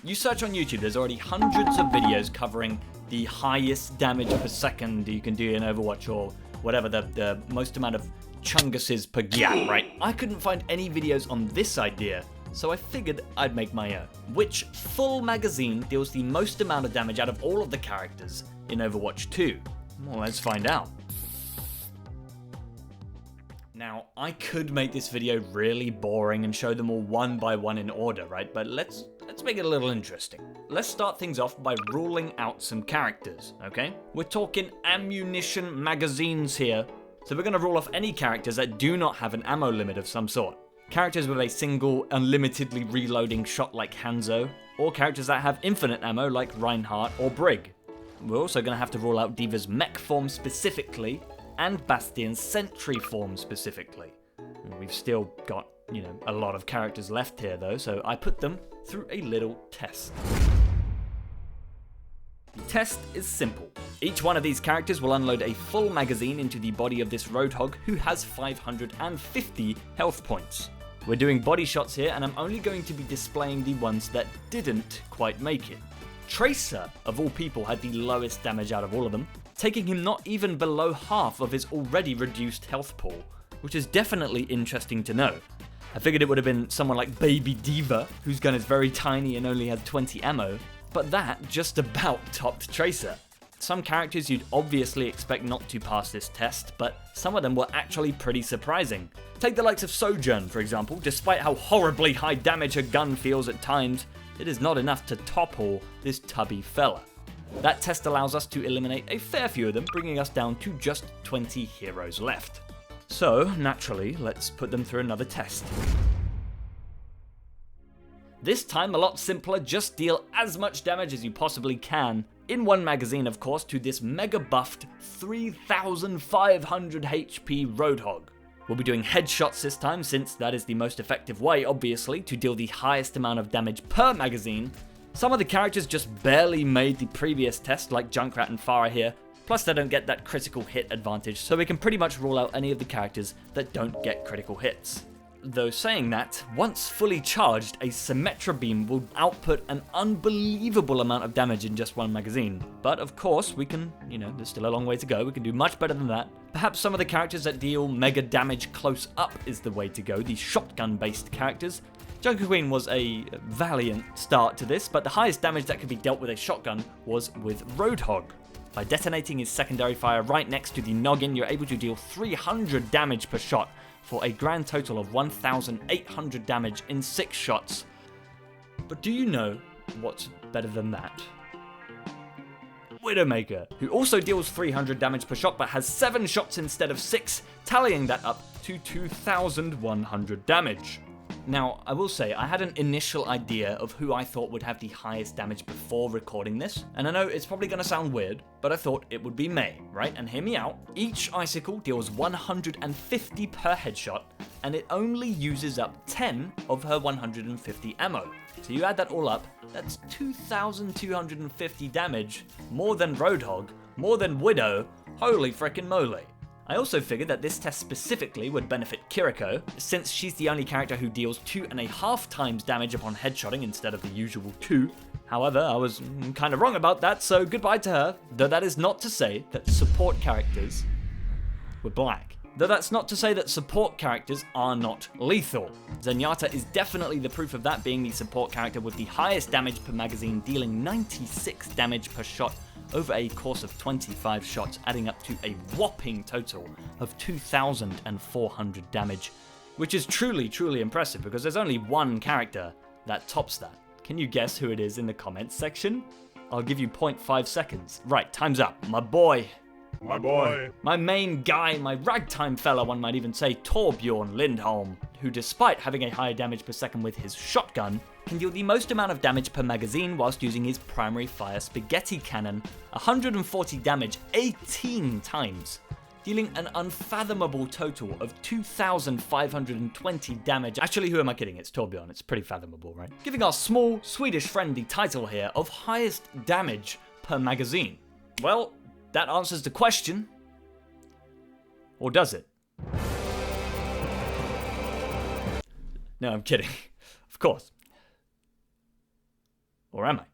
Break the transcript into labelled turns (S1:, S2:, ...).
S1: You search on YouTube, there's already hundreds of videos covering the highest damage per second you can do in Overwatch, or whatever the most amount of chunguses per gap, right? I couldn't find any videos on this idea, so I figured I'd make my own. Which full magazine deals the most amount of damage out of all of the characters in Overwatch 2? Well, let's find out. Now, I could make this video really boring and show them all one by one in order, right? But let's make it a little interesting. Let's start things off by ruling out some characters, okay? We're talking ammunition magazines here. So we're going to rule off any characters that do not have an ammo limit of some sort. Characters with a single, unlimitedly reloading shot like Hanzo, or characters that have infinite ammo like Reinhardt or Brig. We're also going to have to rule out D.Va's mech form specifically, and Bastion's sentry form specifically. We've still got, a lot of characters left here though, so I put them through a little test. The test is simple. Each one of these characters will unload a full magazine into the body of this Roadhog who has 550 health points. We're doing body shots here, and I'm only going to be displaying the ones that didn't quite make it. Tracer, of all people, had the lowest damage out of all of them, taking him not even below half of his already reduced health pool, which is definitely interesting to know. I figured it would have been someone like Baby D.Va, whose gun is very tiny and only has 20 ammo, but that just about topped Tracer. Some characters you'd obviously expect not to pass this test, but some of them were actually pretty surprising. Take the likes of Sojourn, for example. Despite how horribly high damage her gun feels at times, it is not enough to topple this tubby fella. That test allows us to eliminate a fair few of them, bringing us down to just 20 heroes left. So, naturally, let's put them through another test. This time a lot simpler, just deal as much damage as you possibly can, in one magazine of course, to this mega buffed 3500 HP Roadhog. We'll be doing headshots this time, since that is the most effective way, obviously, to deal the highest amount of damage per magazine. Some of the characters just barely made the previous test, like Junkrat and Pharah here, plus they don't get that critical hit advantage, so we can pretty much rule out any of the characters that don't get critical hits. Though saying that, once fully charged, a Symmetra beam will output an unbelievable amount of damage in just one magazine. But of course, we can, there's still a long way to go, we can do much better than that. Perhaps some of the characters that deal mega damage close up is the way to go, the shotgun-based characters. Junker Queen was a valiant start to this, but the highest damage that could be dealt with a shotgun was with Roadhog. By detonating his secondary fire right next to the noggin, you're able to deal 300 damage per shot, for a grand total of 1,800 damage in 6 shots. But do you know what's better than that? Widowmaker, who also deals 300 damage per shot but has 7 shots instead of 6, tallying that up to 2,100 damage. Now, I will say, I had an initial idea of who I thought would have the highest damage before recording this, and I know it's probably going to sound weird, but I thought it would be Mei, right? And hear me out. Each icicle deals 150 per headshot, and it only uses up 10 of her 150 ammo. So you add that all up, that's 2,250 damage, more than Roadhog, more than Widow, holy frickin' moly. I also figured that this test specifically would benefit Kiriko, since she's the only character who deals 2.5 times damage upon headshotting instead of the usual 2. However, I was kind of wrong about that, so goodbye to her, though that is not to say that support characters were black. Though that's not to say that support characters are not lethal. Zenyatta is definitely the proof of that, being the support character with the highest damage per magazine, dealing 96 damage per shot over a course of 25 shots, adding up to a whopping total of 2,400 damage, which is truly, truly impressive because there's only one character that tops that. Can you guess who it is in the comments section? I'll give you 0.5 seconds. Right, time's up. My boy. My main guy, my ragtime fella, one might even say, Torbjorn Lindholm, who despite having a higher damage per second with his shotgun, can deal the most amount of damage per magazine whilst using his primary fire spaghetti cannon, 140 damage 18 times, dealing an unfathomable total of 2,520 damage. Actually, who am I kidding? It's Torbjorn, it's pretty fathomable, right? Giving our small Swedish friend the title here of highest damage per magazine. Well, that answers the question. Or does it? No, I'm kidding. Of course. Or am I?